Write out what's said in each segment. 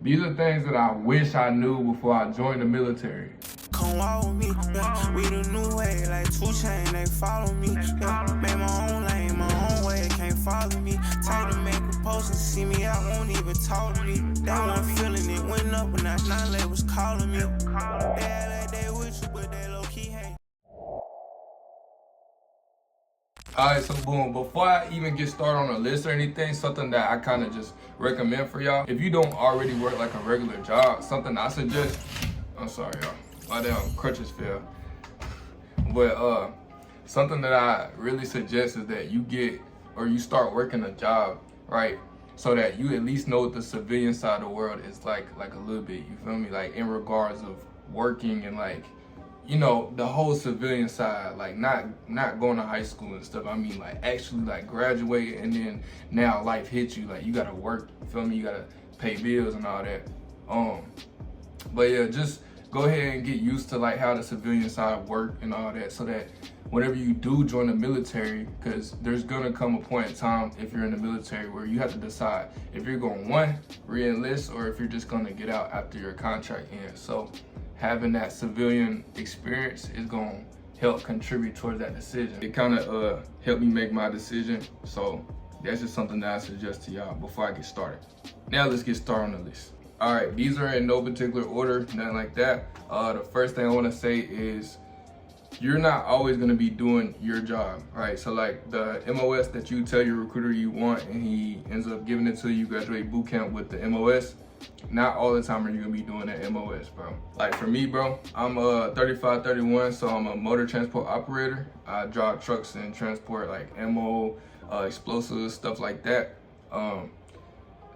These are things that I wish I knew before I joined the military. Come walk with me, yeah. We the new way, like 2 Chainz, they follow me. Yeah. Made my own lane, my own way, can't follow me. Take to make a post and see me, I won't even talk to me. They weren't feeling it, went up and now they was calling me. They act like they with you, but they low key hate. Alright, so boom, before I even get started on a list or anything, something that I kind of just recommend for y'all, if you don't already work like a regular job, something I suggest, I'm sorry y'all, my damn crutches fell. But something that I really suggest is that you get, or you start working a job, right? So that you at least know what the civilian side of the world is like a little bit, you feel me? Like in regards of working and like, you know, the whole civilian side, like not going to high school and stuff. I mean, like actually like graduate and then now life hits you. Like you gotta work, you feel me? You gotta pay bills and all that. But yeah, just go ahead and get used to like how the civilian side work and all that, so that whenever you do join the military, because there's gonna come a point in time if you're in the military where you have to decide if you're going to, one, re-enlist, or if you're just gonna get out after your contract ends. So having that civilian experience is gonna help contribute towards that decision. It kind of helped me make my decision. So that's just something that I suggest to y'all before I get started. Now let's get started on the list. All right, these are in no particular order, nothing like that. The first thing I wanna say is you're not always gonna be doing your job, right? So like the MOS that you tell your recruiter you want and he ends up giving it to you, graduate boot camp with the MOS, not all the time are you gonna be doing that MOS, bro. Like for me, bro, I'm 3531, so I'm a motor transport operator. I drive trucks and transport like ammo, explosives, stuff like that.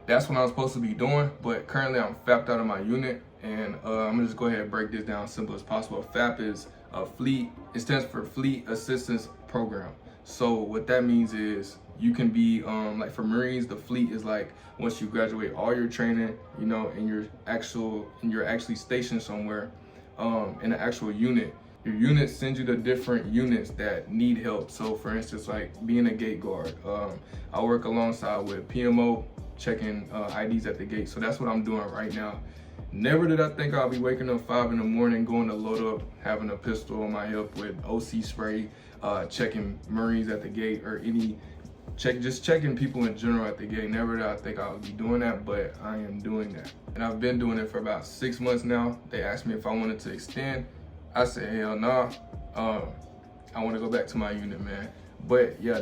That's what I'm supposed to be doing, but currently I'm FAP'd out of my unit, and I'm gonna just go ahead and break this down as simple as possible. FAP is a fleet, it stands for Fleet Assistance Program. So what that means is you can be like for Marines, the fleet is like once you graduate all your training, you know, and you're actually stationed somewhere in an actual unit. Your unit sends you to different units that need help. So for instance, like being a gate guard, I work alongside with PMO, checking IDs at the gate. So that's what I'm doing right now. Never did I think I'll be waking up 5 in the morning, going to load up, having a pistol on my hip with OC spray, checking Marines at the gate, or just checking people in general at the gate. Never did I think I would be doing that, but I am doing that. And I've been doing it for about 6 months now. They asked me if I wanted to extend. I said, hell nah. I want to go back to my unit, man. But yeah,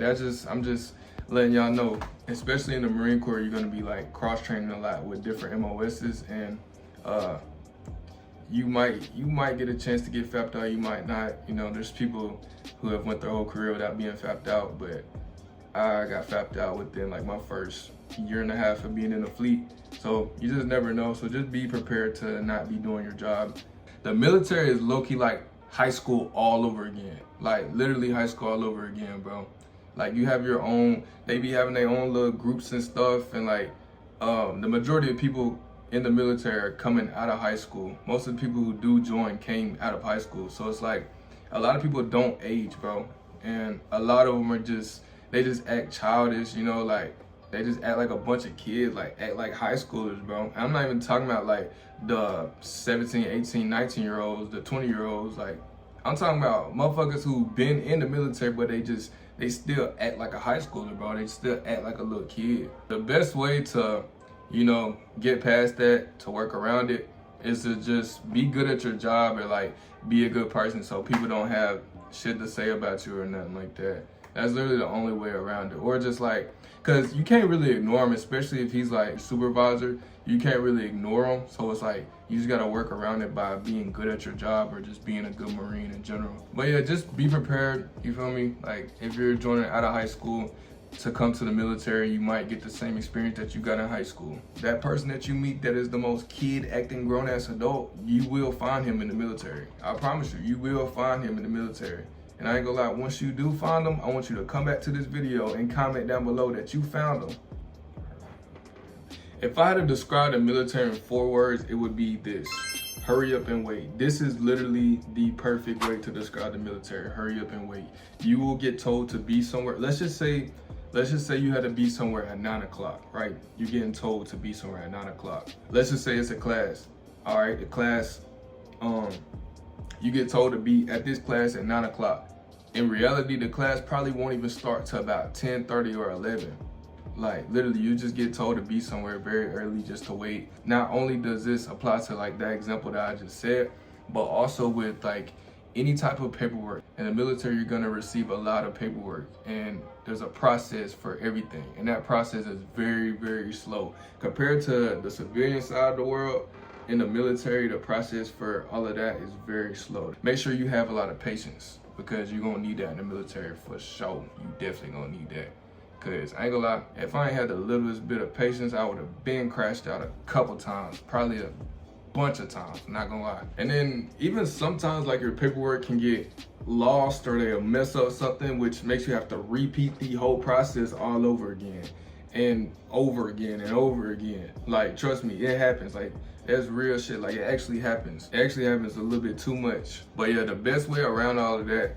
I'm just letting y'all know, especially in the Marine Corps, you're gonna be like cross-training a lot with different MOSs, and you might get a chance to get FAP'd out, you might not. You know, there's people who have went their whole career without being FAP'd out, but I got FAP'd out within like my first year and a half of being in the fleet. So you just never know. So just be prepared to not be doing your job. The military is low-key like high school all over again. Like literally high school all over again, bro. Like you have your own, they be having their own little groups and stuff, and like the majority of people in the military are coming out of high school. Most of the people who do join came out of high school. So it's like a lot of people don't age, bro. And a lot of them are they just act childish, you know, like they just act like a bunch of kids, like act like high schoolers, bro. I'm not even talking about like the 17, 18, 19-year-olds, the 20-year-olds. Like I'm talking about motherfuckers who been in the military, but they still act like a high schooler, bro. They still act like a little kid. The best way to, you know, get past that, to work around it, is to just be good at your job and like be a good person, so people don't have shit to say about you or nothing like that. That's literally the only way around it. Or just like, cause you can't really ignore him, especially if he's like supervisor. You can't really ignore him. So it's like, you just gotta work around it by being good at your job or just being a good Marine in general. But yeah, just be prepared, you feel me? Like if you're joining out of high school to come to the military, you might get the same experience that you got in high school. That person that you meet that is the most kid acting grown ass adult, you will find him in the military. I promise you, you will find him in the military. And I ain't gonna lie, once you do find them, I want you to come back to this video and comment down below that you found them. If I had to describe the military in 4 words, it would be this: hurry up and wait. This is literally the perfect way to describe the military: hurry up and wait. You will get told to be somewhere. Let's just say let's just say you had to be somewhere at 9 o'clock, right? You're getting told to be somewhere at 9 o'clock. Let's just say it's a class. All right, the class, you get told to be at this class at 9 o'clock. In reality, the class probably won't even start till about 10:30 or 11. Like literally, you just get told to be somewhere very early just to wait. Not only does this apply to like that example that I just said, but also with like any type of paperwork. In the military, you're gonna receive a lot of paperwork, and there's a process for everything. And that process is very, very slow. Compared to the civilian side of the world, in the military, the process for all of that is very slow. Make sure you have a lot of patience, because you're gonna need that in the military for sure. You definitely gonna need that. Cause I ain't gonna lie, if I ain't had the littlest bit of patience, I would have been crashed out a couple times, probably a bunch of times, not gonna lie. And then even sometimes like your paperwork can get lost or they'll mess up something, which makes you have to repeat the whole process all over again and over again and over again. Like, trust me, it happens. Like, that's real shit. Like, it actually happens. It actually happens a little bit too much. But yeah, the best way around all of that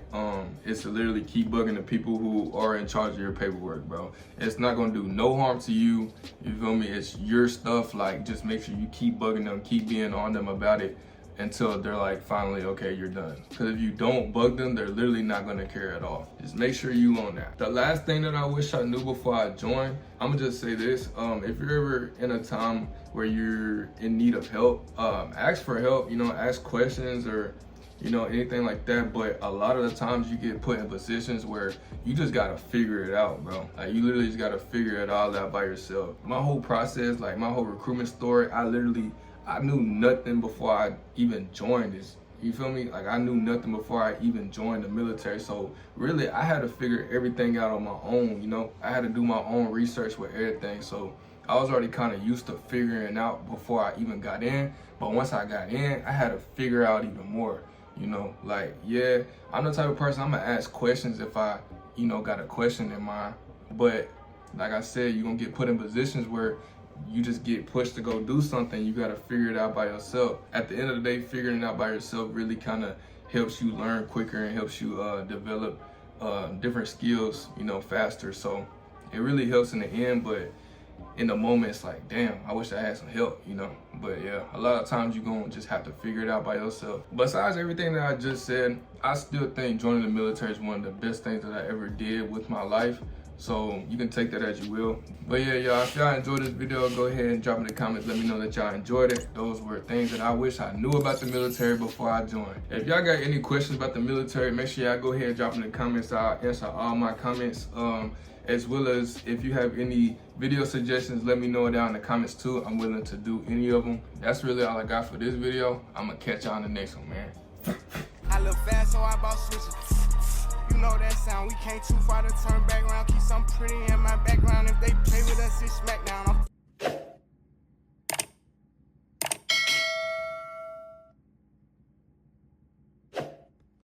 is to literally keep bugging the people who are in charge of your paperwork, bro. It's not gonna do no harm to you. You feel me? It's your stuff. Like, just make sure you keep bugging them, keep being on them about it until they're like, finally, okay, you're done. Because if you don't bug them, they're literally not gonna care at all. Just make sure you on that. The last thing that I wish I knew before I joined, I'm gonna just say this. If you're ever in a time where you're in need of help, ask for help, you know, ask questions or, you know, anything like that. But a lot of the times you get put in positions where you just gotta figure it out, bro. Like, you literally just gotta figure it all out by yourself. My whole process, like my whole recruitment story, I knew nothing before I even joined this. You feel me? Like, I knew nothing before I even joined the military. So really, I had to figure everything out on my own, you know? I had to do my own research with everything. So I was already kind of used to figuring out before I even got in. But once I got in, I had to figure out even more, you know? Like, yeah, I'm the type of person, I'm gonna ask questions if I, you know, got a question in mind. But like I said, you're gonna get put in positions where you just get pushed to go do something. You gotta figure it out by yourself. At the end of the day, figuring it out by yourself really kind of helps you learn quicker and helps you develop different skills, you know, faster. So it really helps in the end, but in the moment, it's like, damn, I wish I had some help, you know? But yeah, a lot of times you're gonna just have to figure it out by yourself. Besides everything that I just said, I still think joining the military is one of the best things that I ever did with my life. So you can take that as you will. But yeah, y'all, if y'all enjoyed this video, go ahead and drop in the comments. Let me know that y'all enjoyed it. Those were things that I wish I knew about the military before I joined. If y'all got any questions about the military, make sure y'all go ahead and drop in the comments. I'll answer all my comments. As well as if you have any video suggestions, let me know down in the comments too. I'm willing to do any of them. That's really all I got for this video. I'm gonna catch y'all in the next one, man. I look fast, so I bought switches. You know that sound, we can't too far to turn back around, keep something pretty